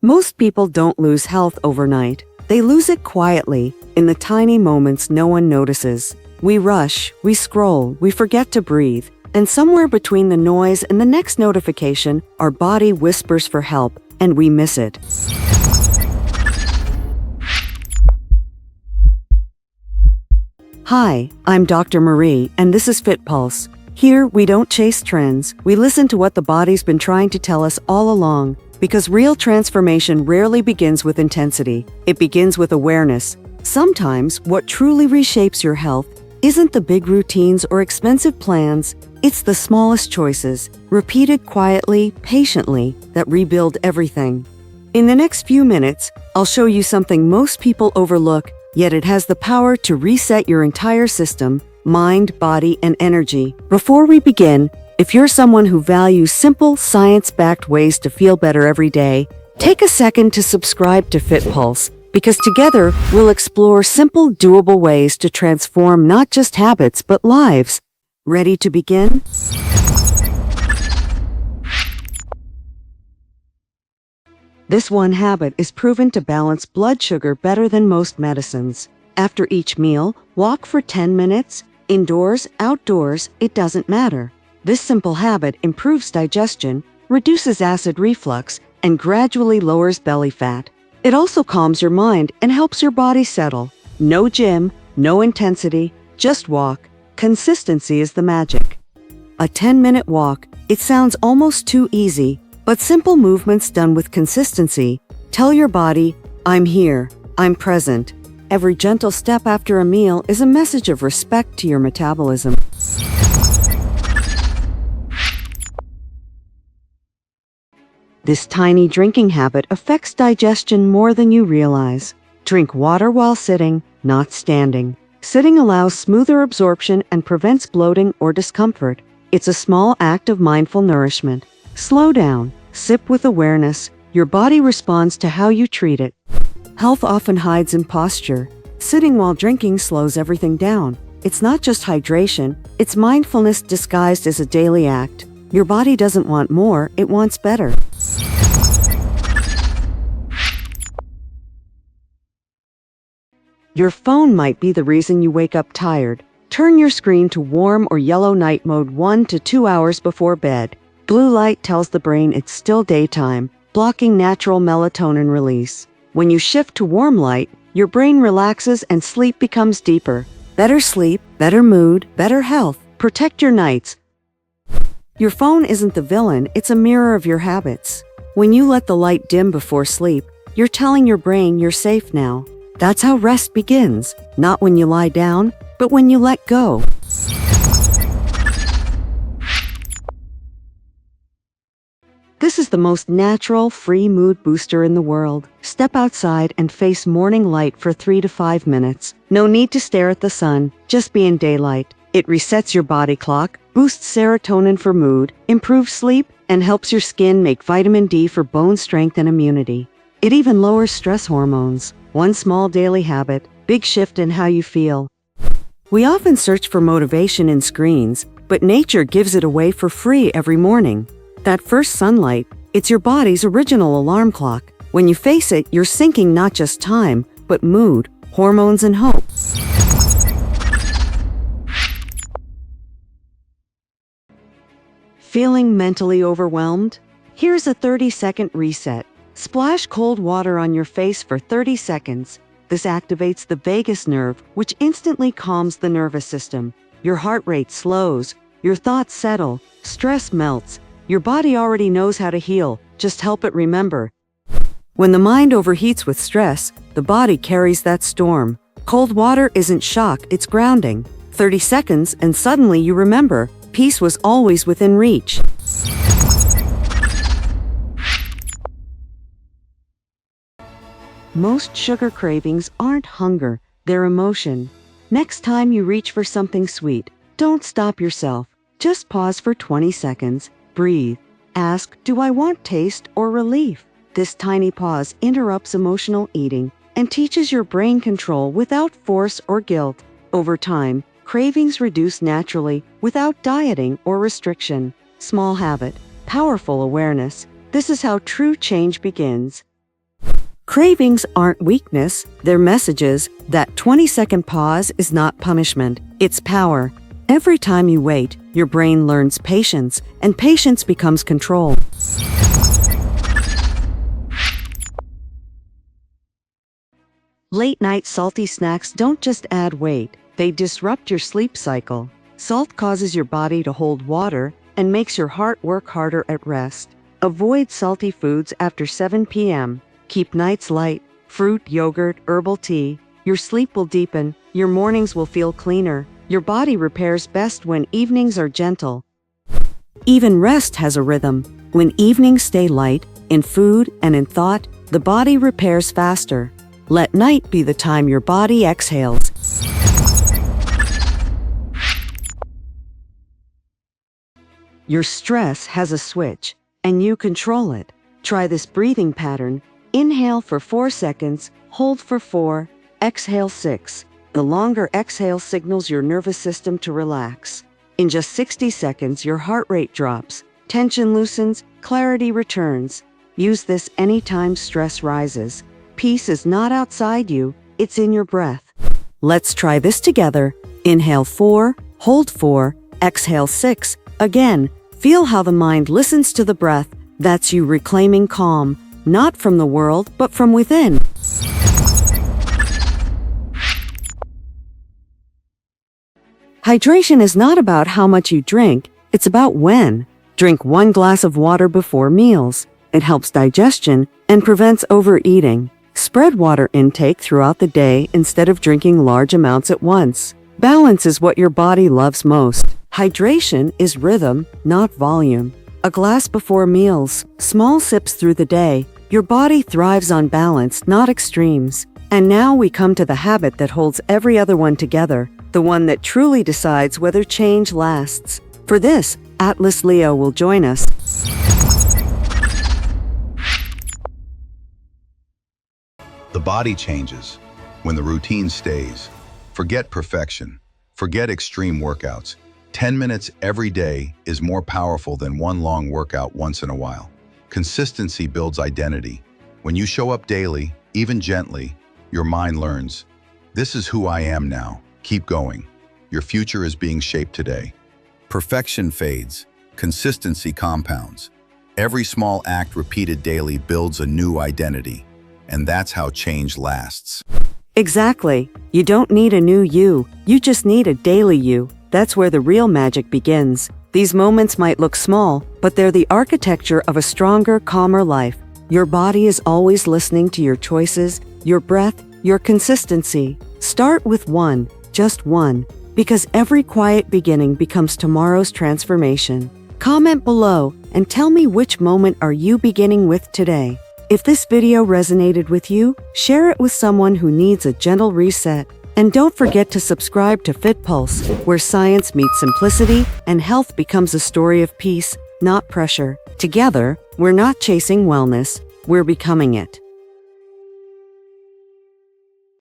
Most people don't lose health overnight. They lose it quietly, in the tiny moments no one notices. We rush, we scroll, we forget to breathe, and somewhere between the noise and the next notification, our body whispers for help, and we miss it. Hi, I'm Dr. Marie, and this is FitPulse. Here, we don't chase trends. We listen to what the body's been trying to tell us all along. Because real transformation rarely begins with intensity. It begins with awareness. Sometimes, what truly reshapes your health isn't the big routines or expensive plans. It's the smallest choices, repeated quietly, patiently, that rebuild everything. In the next few minutes, I'll show you something most people overlook, yet it has the power to reset your entire system, mind, body, and energy. Before we begin, if you're someone who values simple, science-backed ways to feel better every day, take a second to subscribe to FitPulse, because together we'll explore simple, doable ways to transform not just habits, but lives. Ready to begin? This one habit is proven to balance blood sugar better than most medicines. After each meal, walk for 10 minutes. Indoors, outdoors, it doesn't matter. This simple habit improves digestion, reduces acid reflux, and gradually lowers belly fat. It also calms your mind and helps your body settle. No gym, no intensity, just walk. Consistency is the magic. A 10-minute walk, it sounds almost too easy, but simple movements done with consistency tell your body, I'm here, I'm present. Every gentle step after a meal is a message of respect to your metabolism. This tiny drinking habit affects digestion more than you realize. Drink water while sitting, not standing. Sitting allows smoother absorption and prevents bloating or discomfort. It's a small act of mindful nourishment. Slow down, sip with awareness. Your body responds to how you treat it. Health often hides in posture. Sitting while drinking slows everything down. It's not just hydration, it's mindfulness disguised as a daily act. Your body doesn't want more, it wants better. Your phone might be the reason you wake up tired. Turn your screen to warm or yellow night mode 1 to 2 hours before bed. Blue light tells the brain it's still daytime, blocking natural melatonin release. When you shift to warm light, your brain relaxes and sleep becomes deeper. Better sleep, better mood, better health. Protect your nights. Your phone isn't the villain, it's a mirror of your habits. When you let the light dim before sleep, you're telling your brain you're safe now. That's how rest begins, not when you lie down, but when you let go. This is the most natural, free mood booster in the world. Step outside and face morning light for 3 to 5 minutes. No need to stare at the sun, just be in daylight. It resets your body clock, boosts serotonin for mood, improves sleep, and helps your skin make vitamin D for bone strength and immunity. It even lowers stress hormones. One small daily habit, big shift in how you feel. We often search for motivation in screens, but nature gives it away for free every morning. That first sunlight, it's your body's original alarm clock. When you face it, you're syncing not just time, but mood, hormones, and hope. Feeling mentally overwhelmed? Here's a 30-second reset. Splash cold water on your face for 30 seconds. This activates the vagus nerve, which instantly calms the nervous system. Your heart rate slows, your thoughts settle, stress melts. Your body already knows how to heal, just help it remember. When the mind overheats with stress, the body carries that storm. Cold water isn't shock, it's grounding. 30 seconds and suddenly you remember, peace was always within reach. Most sugar cravings aren't hunger, they're emotion. Next time you reach for something sweet, don't stop yourself. Just pause for 20 seconds, breathe. Ask, do I want taste or relief? This tiny pause interrupts emotional eating and teaches your brain control without force or guilt. Over time, cravings reduce naturally without dieting or restriction. Small habit, powerful awareness. This is how true change begins. Cravings aren't weakness, they're messages. That 20-second pause is not punishment, it's power. Every time you wait, your brain learns patience, and patience becomes control. Late-night salty snacks don't just add weight, they disrupt your sleep cycle. Salt causes your body to hold water and makes your heart work harder at rest. Avoid salty foods after 7 p.m. Keep nights light, fruit, yogurt, herbal tea. Your sleep will deepen, your mornings will feel cleaner. Your body repairs best when evenings are gentle. Even rest has a rhythm. When evenings stay light, in food and in thought, the body repairs faster. Let night be the time your body exhales. Your stress has a switch, and you control it. Try this breathing pattern. Inhale for 4 seconds, hold for 4, exhale 6. The longer exhale signals your nervous system to relax. In just 60 seconds, your heart rate drops, tension loosens, clarity returns. Use this anytime stress rises. Peace is not outside you, it's in your breath. Let's try this together. Inhale 4, hold 4, exhale 6. Again, feel how the mind listens to the breath. That's you reclaiming calm, not from the world, but from within. Hydration is not about how much you drink, it's about when. Drink 1 glass of water before meals. It helps digestion and prevents overeating. Spread water intake throughout the day instead of drinking large amounts at once. Balance is what your body loves most. Hydration is rhythm, not volume. A glass before meals, small sips through the day. Your body thrives on balance, not extremes. And now we come to the habit that holds every other one together, the one that truly decides whether change lasts. For this, Atlas Leo will join us. The body changes when the routine stays. Forget perfection. Forget extreme workouts. 10 minutes every day is more powerful than one long workout once in a while. Consistency builds identity. When you show up daily, even gently, your mind learns, this is who I am now. Keep going. Your future is being shaped today. Perfection fades. Consistency compounds. Every small act repeated daily builds a new identity. And that's how change lasts. Exactly. You don't need a new you. You just need a daily you. That's where the real magic begins. These moments might look small, but they're the architecture of a stronger, calmer life. Your body is always listening to your choices, your breath, your consistency. Start with one, just one, because every quiet beginning becomes tomorrow's transformation. Comment below and tell me which moment are you beginning with today. If this video resonated with you, share it with someone who needs a gentle reset. And don't forget to subscribe to FitPulse, where science meets simplicity and health becomes a story of peace, not pressure. Together, we're not chasing wellness, we're becoming it.